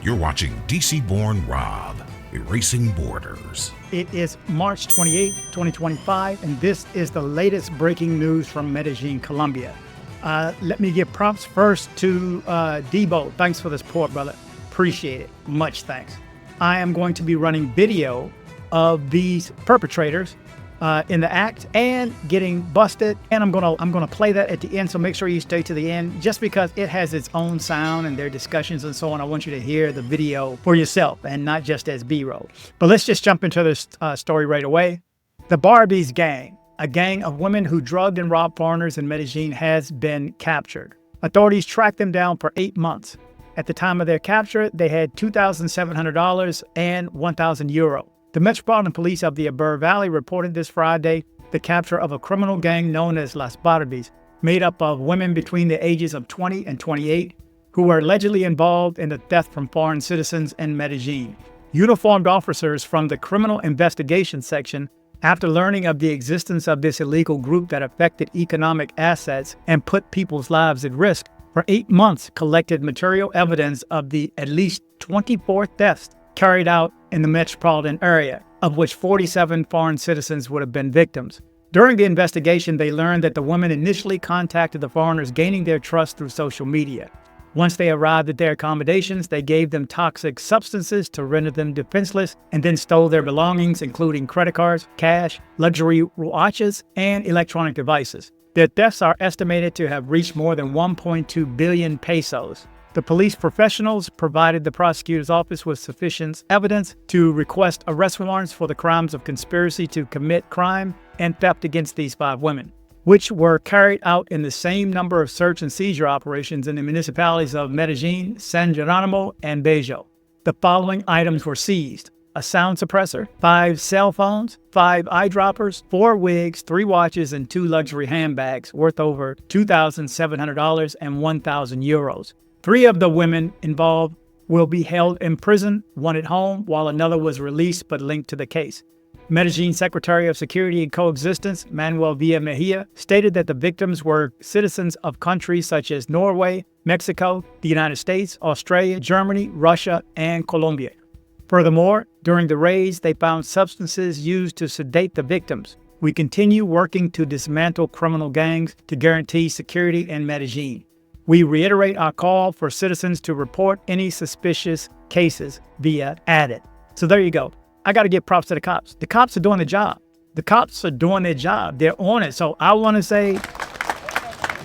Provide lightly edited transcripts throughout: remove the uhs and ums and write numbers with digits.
You're watching DC-born Rob, Erasing Borders. It is March 28, 2025, and this is the latest breaking news from Medellin, Colombia. Let me give props first to Debo. Thanks for the support, brother. Appreciate it. Much thanks. I am going to be running video of these perpetrators in the act and getting busted, and I'm gonna play that at the end, so make sure you stay to the end, just because it has its own sound and their discussions and so on. I want you to hear the video for yourself and not just as B-roll. But let's just jump into this story right away. The Barbies gang, a gang of women who drugged and robbed foreigners in Medellin, has been captured. Authorities tracked them down for 8 months. At the time of their capture, they had $2,700 and €1,000. The Metropolitan Police of the Abur Valley reported this Friday the capture of a criminal gang known as Las Barbies, made up of women between the ages of 20 and 28, who were allegedly involved in the theft from foreign citizens in Medellin. Uniformed officers from the Criminal Investigation Section, after learning of the existence of this illegal group that affected economic assets and put people's lives at risk, for 8 months collected material evidence of the at least 24 thefts carried out in the metropolitan area, of which 47 foreign citizens would have been victims. During the investigation, they learned that the women initially contacted the foreigners, gaining their trust through social media. Once they arrived at their accommodations, they gave them toxic substances to render them defenseless, and then stole their belongings, including credit cards, cash, luxury watches, and electronic devices. Their thefts are estimated to have reached more than 1.2 billion pesos. The police professionals provided the prosecutor's office with sufficient evidence to request arrest warrants for the crimes of conspiracy to commit crime and theft against these 5 women, which were carried out in the same number of search and seizure operations in the municipalities of Medellin, San Geronimo, and Bello. The following items were seized: a sound suppressor, 5 cell phones, 5 eyedroppers, 4 wigs, 3 watches, and 2 luxury handbags worth over $2,700 and €1,000. 3 of the women involved will be held in prison, one at home, while another was released but linked to the case. Medellin Secretary of Security and Coexistence, Manuel Villa Mejia, stated that the victims were citizens of countries such as Norway, Mexico, the United States, Australia, Germany, Russia, and Colombia. Furthermore, during the raids, they found substances used to sedate the victims. We continue working to dismantle criminal gangs to guarantee security in Medellin. We reiterate our call for citizens to report any suspicious cases, Villa added. So there you go. I got to give props to the cops. The cops are doing the job. The cops are doing their job. They're on it. So I want to say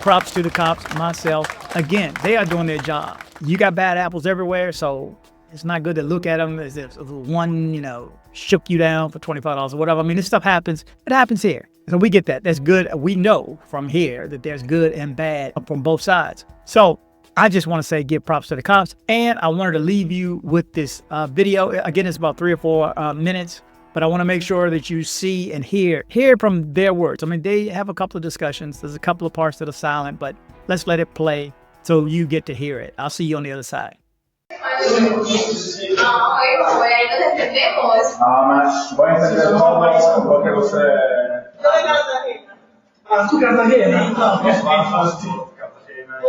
props to the cops, myself. Again, they are doing their job. You got bad apples everywhere, so it's not good to look at them as if one, shook you down for $25 or whatever. I mean, this stuff happens. It happens here. So we get that. That's good. We know from here that there's good and bad from both sides. So I just want to say give props to the cops. And I wanted to leave you with this video. Again, it's about 3 or 4 minutes. But I want to make sure that you see and hear from their words. I mean, they have a couple of discussions. There's a couple of parts that are silent, but let's let it play so you get to hear it. I'll see you on the other side. Voy a entender cómo lo que usted... ¿Tu Cartagena? No, Cartagena.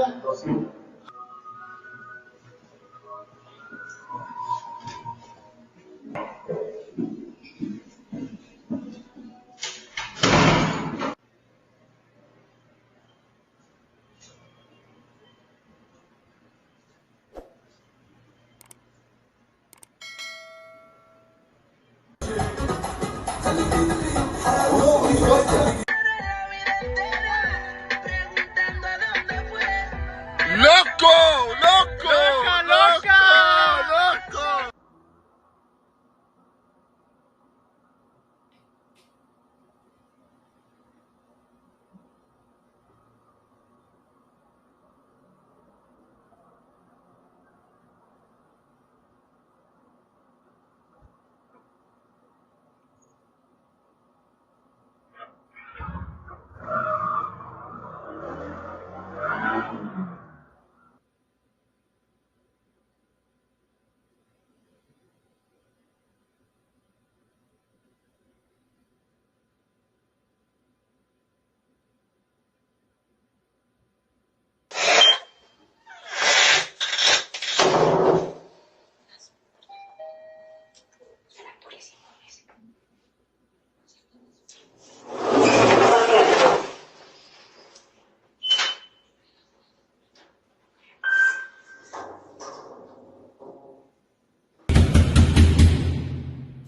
¡Loco! ¡Loco! ¡Loca, loca! ¡Loco!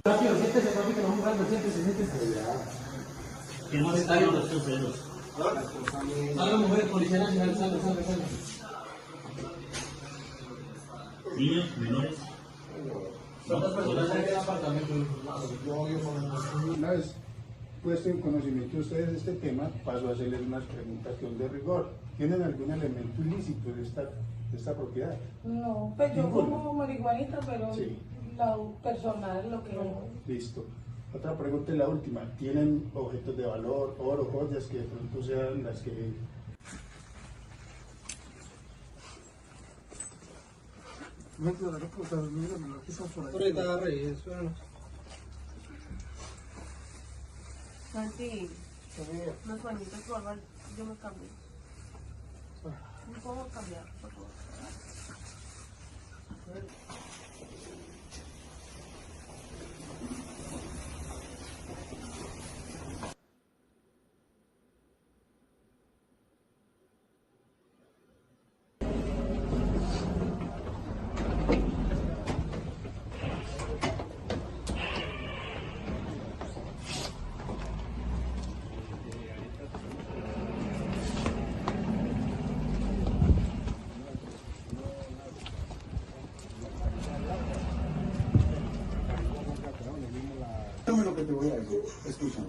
Una vez puesto en conocimiento de ustedes este tema, paso a hacerles unas preguntas que son de rigor. ¿Tienen algún elemento ilícito de esta propiedad? No, pues yo como marihuanita, pero Sí. lo personal, lo que Listo. Otra pregunta es la última. ¿Tienen objetos de valor, oro, joyas que de pronto sean las que... Santi, unas manitas, por favor, yo me cambio. ¿Me puedo cambiar, por favor? Escúchame lo que te voy a decir. Escúchame.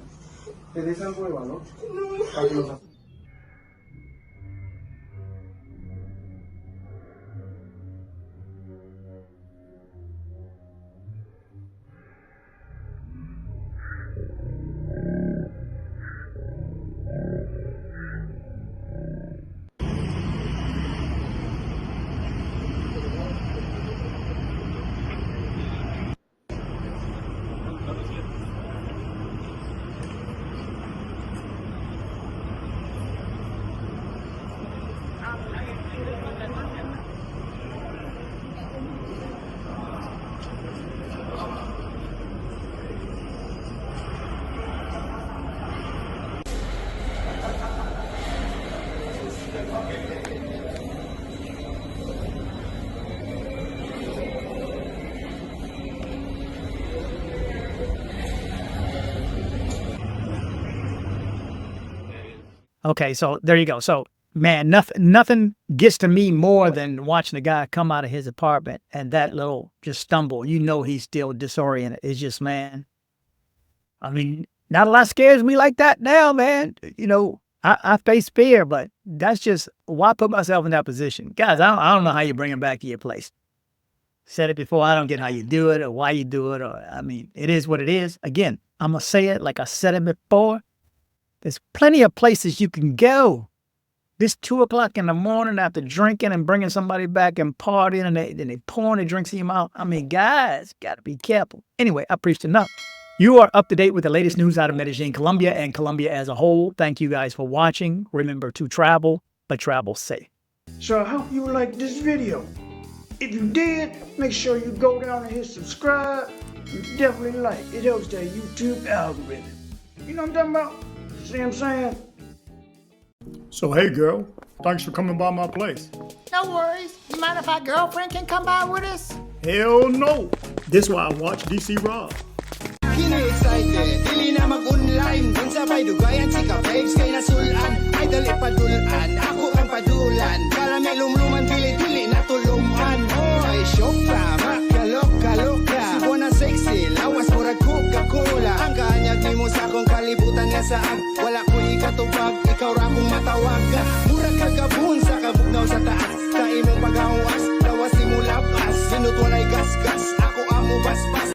¿Tenés algo de valor? No. Okay, so there you go. So, man, nothing gets to me more than watching a guy come out of his apartment and that little just stumble. You know he's still disoriented. It's just, man. I mean, not a lot scares me like that now, man. You know, I face fear, but that's just why put myself in that position. Guys, I don't know how you bring him back to your place. Said it before. I don't get how you do it or why you do it. Or I mean, it is what it is. Again, I'm going to say it like I said it before. There's plenty of places you can go. This 2 o'clock in the morning after drinking and bringing somebody back and partying and they pouring the drinks in your mouth. I mean, guys, got to be careful. Anyway, I preached enough. You are up to date with the latest news out of Medellin, Colombia, and Colombia as a whole. Thank you guys for watching. Remember to travel, but travel safe. So I hope you liked this video. If you did, make sure you go down and hit subscribe. And definitely like. It helps that YouTube algorithm. You know what I'm talking about? See what I'm saying? So, hey, girl, thanks for coming by my place. No worries. You mind if our girlfriend can come by with us? Hell no. This is why I watch DC Rob. Kini excited, dili na mag-online. Kung sabay dugayan, chika babes kay nasulan. Ay dali padulan, ako ang padulan. Karamelum-luman, dili-dili na tuluman. Ay shock ka, makaloka-loka. Si Buona sexy, lawas murag Coca-Cola. Ang kanyag ni mo sa akong kalibutan nga saan. Wala ko ikatubag, ikaw ra kong matawag. Murag kagabun sa kabugnaw sa taas. Kaimong paghawas, lawas ni mo lapas. Sinut walay gas-gas, ako ang mubas-bas.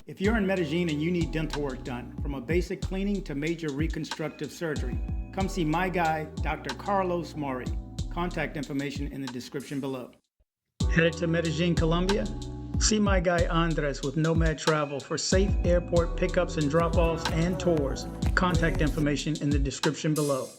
If you're in Medellin and you need dental work done, from a basic cleaning to major reconstructive surgery, come see my guy, Dr. Carlos Maury. Contact information in the description below. Headed to Medellin, Colombia? See my guy Andres with Nomad Travel for safe airport pickups and drop-offs and tours. Contact information in the description below.